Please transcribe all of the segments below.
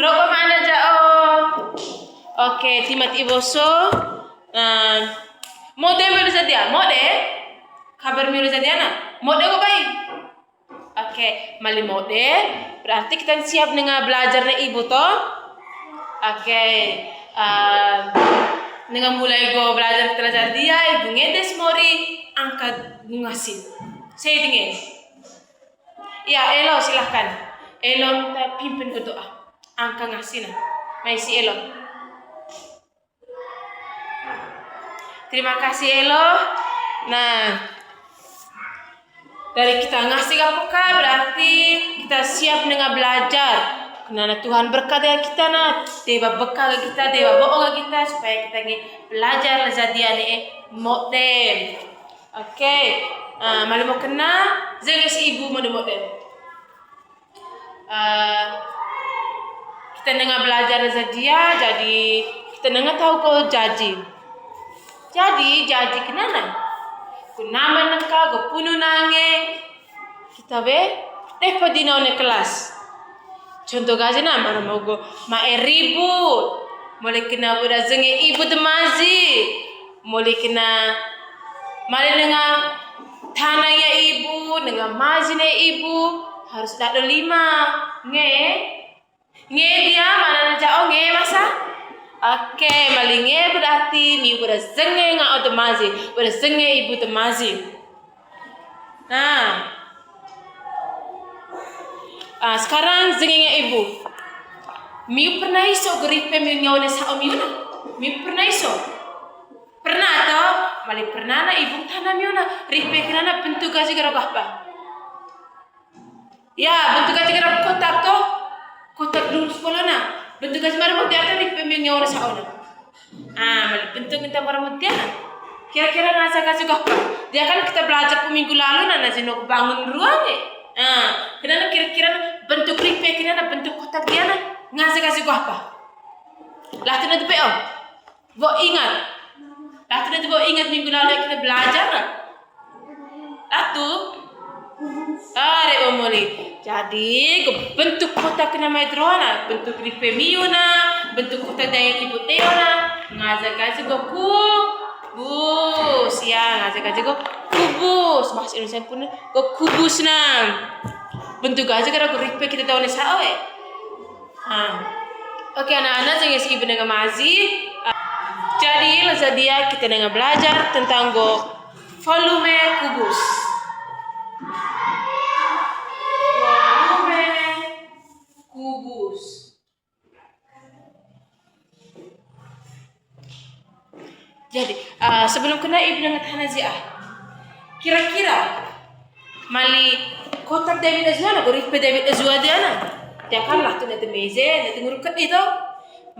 Robo mana jao? Oke, timat iboso. Mode miru sadia. Mode? Kabar miru sadia na. Mode kok baik? Oke, mali mode. Berarti kita siap dengan belajarnya ibu toh? Oke. Dengan mulai go belajar dia, ibu ngedes mori angkat ngasin. Saya dengar. Ya, Elo silahkan. Elo minta pimpin ke doa. Angka ngasih nah. Maisi Elo. Terima kasih Elo. Nah, dari kita ngasih apakah berarti kita siap dengan belajar. Karena Tuhan berkata kita nah, Dewa bekal kita, Dewa bohong kita supaya kita belajar lezadiane model. Oke, malu mau kena, jangan si ibu model. Kita nengah belajar dia, jadi kita nengah tahu kau jadi kenana? Kunama nengka, go punu nange, kita padina one kelas. Contoh gaji na, mana mau go ribut, mulai kena udah zenge ibu demazi, mulai kena malah nengah tanahnya ibu, nengah mazine ibu. Harus ada 5 nge dia mana jauh nge masa oke malinge berarti mi udah zenge nggak otomatis udah zenge ibu otomatis nah sekarang zengenya ibu mi pernah iso geripe mi nyone sa omiuna mi pernah iso pernah atau mali pernah na ibu tanah miuna ripe kirana bentuk kasih gerok apa ya, bentuk aja kira kotak dulu sekolah na. Bentuk aja marah dia kan di pemimpinnya orang saona. Malah bentuk kita marah dia na. Kira-kira nasa kasih apa? Dia kan kita belajar minggu lalu na nasi nak bangun ruang kenapa kira-kira bentuk ripe kira bentuk kotak dia na ngasih kasih apa? Lah tu nanti PO. Bo ingat. Lah tu nanti bo ingat minggu lalu kita belajar na. Lah tu omoli. Jadi bentuk kotak nama drona, bentuk ripe miuna, bentuk kotak daya ibu teona, ngajak kasih go kubus, ya ngajak kasih go kubus, bahasa Indonesia pun go kubus na. Bentuk aja kira go ripe kita tahu nih sawe. Oke anak-anak jangan ibu dengan mazi. Jadi lazadia kita dengan belajar tentang go volume kubus. Kubus. Jadi sebelum kena ibu dengan Hanaziah, kira-kira mali kotak David Azwana, ripe David Azwana, dia kan lah tu nanti meja, nanti ngurukat itu,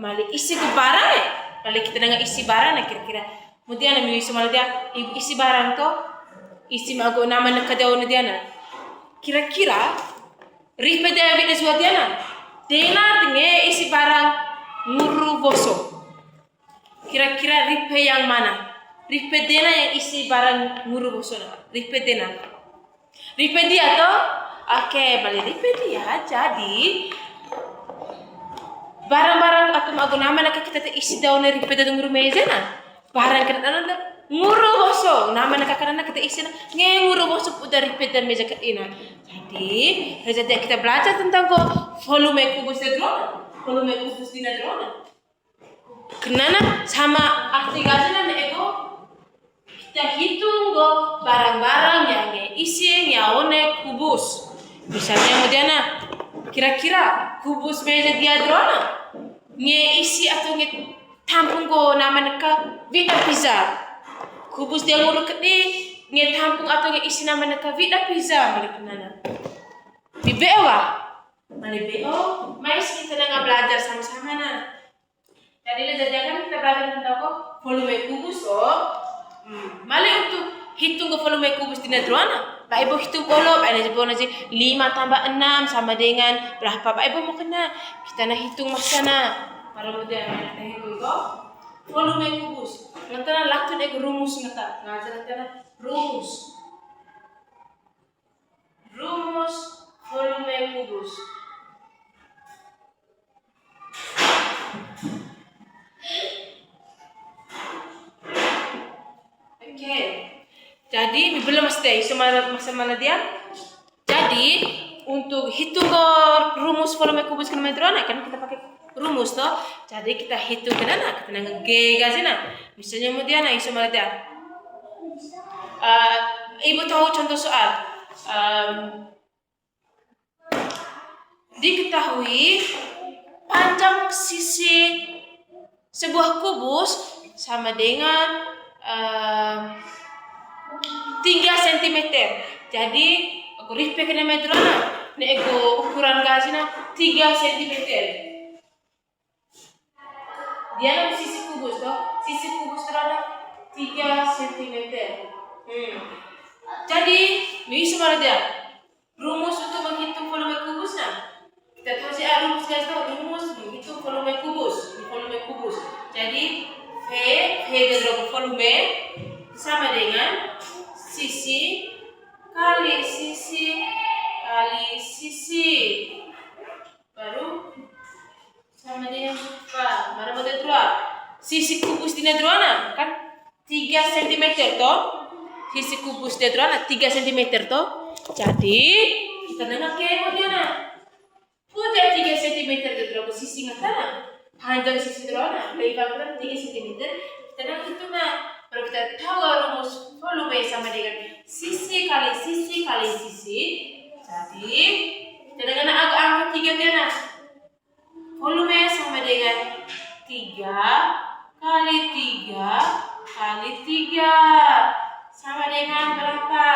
mali isi ke barang mali kita dengan isi barang kira-kira, kemudian ambil isi malah dia ibu isi barang tu, isi mago nama nak kadawan dia kira-kira ripe David Azwana. Dena dengan isi barang nguru boso. Kira-kira ripe yang mana? Ripe dena yang isi barang nguru boso. Ripe dena. Ripe dia toh? Oke, balik ripe dia. Jadi barang-barang atau magunama nak kita isi daun ripe daun nguru meja na. Barang kena nguru boso. Nama nak karena kita isi na nguru boso udah ripe dan meja kena. Jadi kita belajar tentang volume kubus di drone, volume kubus di drone. Kenapa sama arti gasnya nego kita hitung barang-barang yang isi nyaone kubus. Misalnya kemudian kira-kira kubus meja dia drone, isi atau tampung nama neka vita pizza. Kubus dia nguruk ni tampung atau isi nama neka vita pizza balik kenana. Di BO mali BO, mais kita nggak belajar sama-sama na. Jadi kan kita belajar tentang volume kubus mali untuk hitung volume kubus di netrona. Pak Ibu hitung polo, Pak Ibu nanti 5 tambah 6 sama dengan berapa? Pak Ibu mau kena kita nak hitung masana. Kalau dia kita hitung volume kubus. Nanti laktu nego rumus ngata, ngajar nanti rumus volume kubus. Oke. Jadi belum mesti sama dia. Jadi untuk hitung rumus volume kubus kilometer kan kita pakai rumus toh. Jadi kita hitung ke dana, kita nang G gazina. Misalnya mau dia na sama dia. Ibu tahu contoh soal. Diketahui panjang sisi sebuah kubus sama dengan 3 cm. Jadi aku repeat ke nama drona. Nek aku ukuran gazina 3 cm. Dia nak sisi kubus toh. Sisi kubus drona 3 cm. Jadi, bisa mana dia? Rumus untuk menghitung volume kubusnya. Kita tahu sih rumus guys tahu rumus menghitung volume kubus. Volume kubus. Jadi V dari volume sama dengan sisi kali sisi kali sisi. Baru sama dengan apa? Mana mau terus? Sisi kubus di nedrona kan 3 cm toh. Sisi kubus di nedrona 3 cm toh. Jadi kita nengah ke modena. Putar 3 cm dari sisi ngatana. Panjang sisi drona, lebar 3 cm. Kita nak hitung baru kita tahu rumus volume sama dengan sisi kali sisi kali sisi. Jadi kita dengan angka 3 dia volume sama dengan 3 kali 3 kali 3 sama dengan berapa?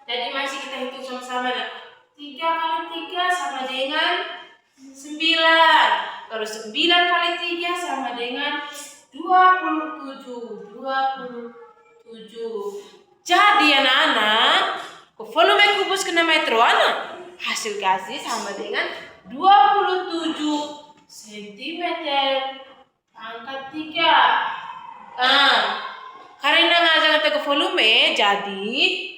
Jadi masih kita hitung sama-sama 3 kali 3 sama dengan 9. Kalau 9 kali 3 sama dengan 27. Jadi anak-anak, volume kubus kena metro anak. Hasil kasih sama dengan 27 cm pangkat 3. Karena ngajar ke volume, jadi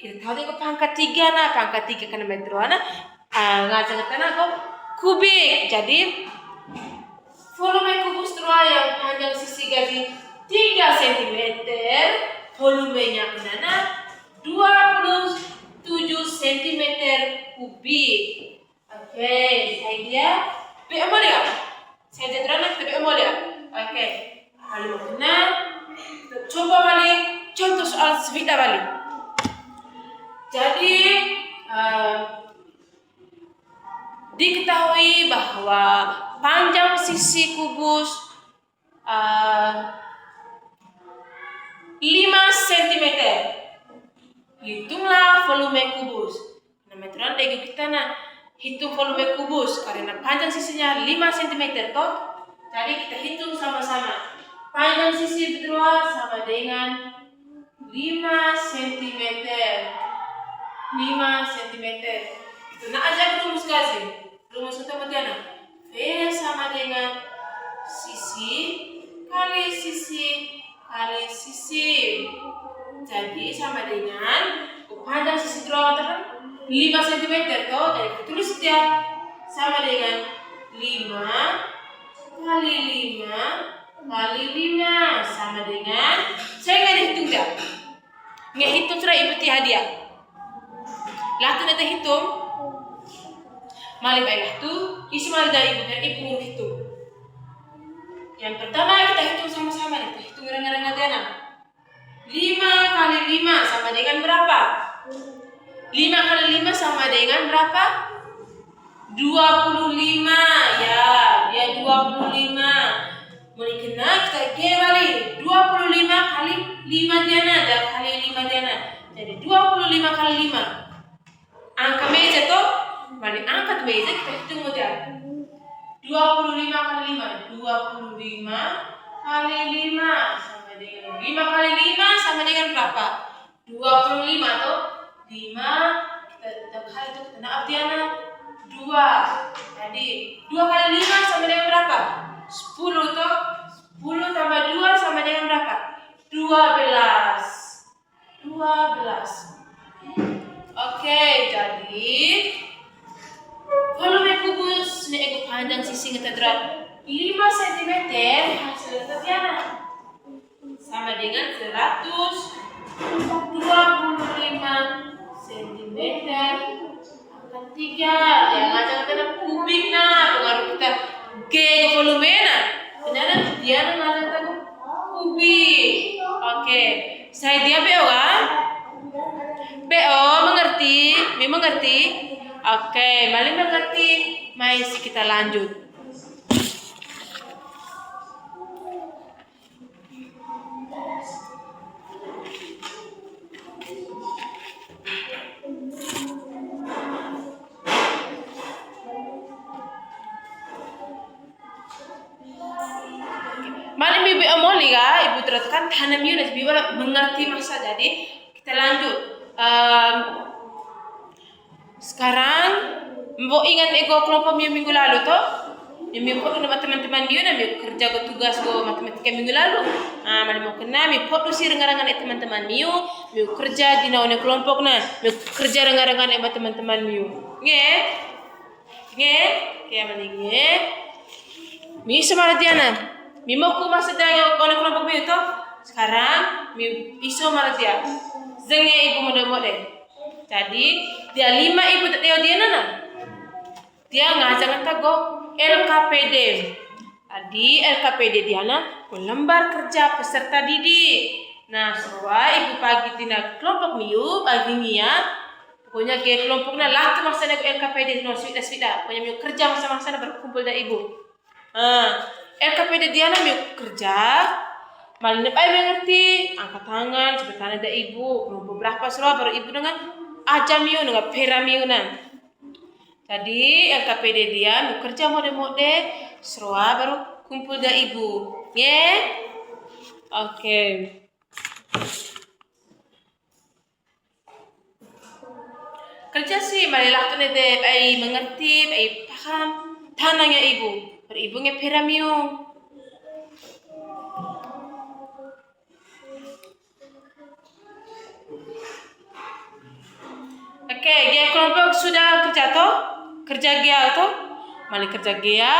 kita tahu ke pangkat 3 nah, pangkat 3 kena metro anak. Ngajar ke kubik. Jadi volume kubus yang panjang sisi gaji 3 cm, volumenya kenana 27 cm kubik. Oke, saya dia BMO ya. Saya jadikan kita BMO ya. Oke, kali mau kenal. Coba balik contoh soal sebida balik. Jadi diketahui bahwa panjang sisi kubus 5 cm. Hitunglah volume kubus. Nah, meteran dego kita hitung volume kubus karena panjang sisinya 5 cm toh. Jadi kita hitung sama-sama. Panjang sisi kedua sama dengan 5 cm. 5 cm. Itu aja rumus kasih. Rumus utama dia V sama dengan sisi kali sisi kali sisi. Jadi sama dengan panjang sisi kedua kan 5 cm toh. Jadi kita tulis dia sama dengan 5 kali 5 kali 5 sama dengan saya nggak hitung dah. Nggak hitung sudah ibu hadiah. Lah tu nanti hitung. Mali baiklah tu isi mali dari ibu hitung. Yang pertama kita hitung sama-sama nih. Kita hitung renga-renga dia 5 kali 5 sama dengan berapa? 5 kali 5 sama dengan berapa? 25 ya, dia 25. Mulai kena kita kembali 25 kali 5 diana dan kali 5 diana. Jadi 25 kali 5. Angka meja toh, mari angkat meja kita hitung modal. 25 kali 5, 25 kali 5 sama dengan 5 kali 5 sama dengan berapa? 25 toh. 5 kita kali itu kita naap diana 2. Jadi 2 kali 5 sama dengan berapa? 10 toh. 10 tambah 2 sama dengan berapa? 12. Oke, jadi volume kubus ini panjang sisi ngetedrat 5 cm hasil Tatiana sama dengan 125 cm akan 3. Jangan jangan kubik nah pengaruh kita G ke volume na. Ternyata dia na ngajar kubik. Oke, saya dia BO kan? BO mengerti? Mi mengerti? Oke, Mali mengerti. Mari kita lanjut. Malam ibu amoli ga ibu teruskan tanam Yunus ibu mengerti masa jadi kita lanjut. Sekarang mau ingat ego kelompok minggu lalu toh yang minggu dengan teman-teman Yunus minggu kerja ke tugas ke matematika minggu lalu. Malam mau kena minggu sih rengarangan teman-teman minggu kerja di naunnya kelompok na minggu kerja rengarangan teman-teman minggu kayak mana mi semangat dia na mi mau ku masa dia oleh kelompok mi itu sekarang mi iso malah dia zenge ibu mode jadi dia 5 ibu tak tahu dia nana dia ngajangan tago LKPD tadi LKPD dia na lembar kerja peserta didik. Nah semua ibu pagi tina kelompok miu pagi mia pokoknya ke kelompoknya lah tu masa nak LKPD no swida pokoknya miu kerja masa-masa berkumpul dengan ibu. LKPD dia na miu kerja malin apa mengerti angkat tangan sebentar ada ibu beberapa surah baru ibu dengan aja miu dengan pera miu na. Tadi LKPD dia miu kerja mode surah baru kumpul dengan ibu. Oke. Kerja sih marilah tu nete ai mengerti ai paham tanahnya ibu. Ibu ngepera miu. Oke, dia kelompok sudah kerja toh? Kerja dia toh? Mali kerja dia.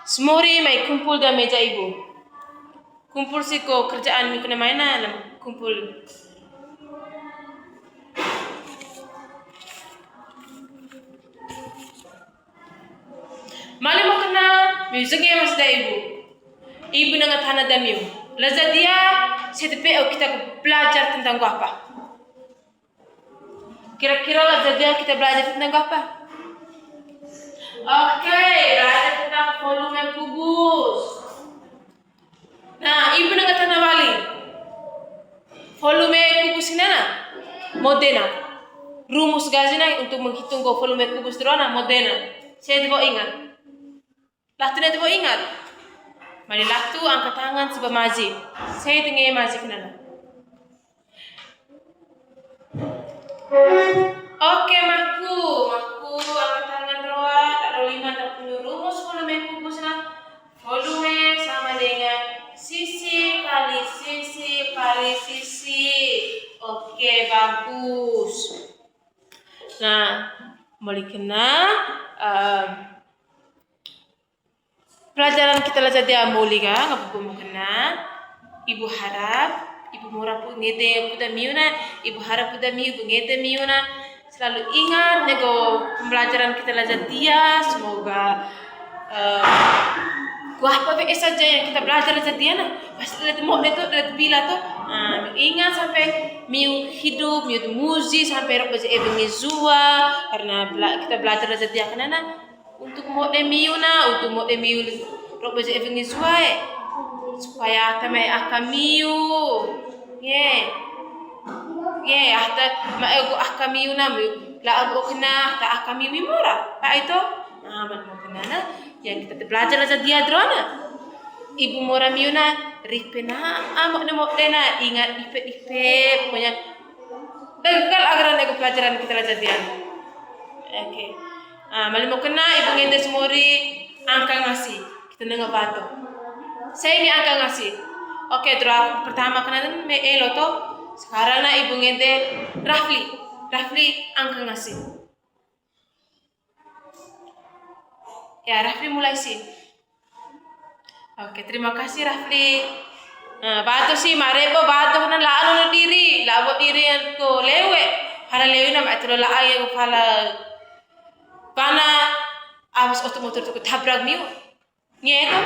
Semuri mai kumpul di meja ibu. Kumpul sih kok kerjaan mi kena mainan kumpul. Mali mau kena musiknya masih ada ibu. Ibu dengan tanah damiu. Lazat dia CTPO kita belajar tentang apa? Kira-kira lazat dia kita belajar tentang apa? Oke, belajar tentang volume kubus. Nah, ibu dengan tanah wali. Volume kubus ini na modena. Rumus gazina untuk menghitung volume kubus terana modena. Saya tidak ingat. Lah tu tidak ingat. Mari lah tu angkat tangan sebab maji. Saya tinggal maji kenana. Oke, maku angkat tangan roa. Tak ada 5 tak punya rumus volume kubus na. Volume sama dengan sisi kali sisi kali sisi. Oke, bagus. Nah, mulai kena pelajaran kita lah jadi amoli ga ngapu mau kena. Ibu harap ibu murah pun ngete puda miuna, ibu harap puda miu ngete miuna. Selalu ingat nego pembelajaran kita lah dia semoga apa saja yang kita belajar lah dia na. Pasti lihat mau itu lihat bila tu ingat sampai miu hidup miu muzi sampai rok baca zua karena kita belajar lah dia karena untuk mode miu na untuk mode miu rok baca zua supaya tamai akamiu ahta maego akamiu na la ago kena ta akamiu mimora pak itu man mo kena na yang kita belajar aja dia drona ibu mora miuna ripena amok nemo dena ingat ipe pokoknya degal agar nego pelajaran kita aja dia. Oke. Malu mau kena ibu ngende semuri angka ngasih kita dengar batu saya ini angka ngasih. Oke, terus pertama kena me elo to sekarang na ibu ngende Rafli angka ngasih. Ya, Rafli mulai sih. Oke, terima kasih Rafli. Batu sih marebo batu na laano no diri, labo diri ko lewe. Hala lewe na matro la ay hala pana awas otomotor ko tabrak miu. Ngeto.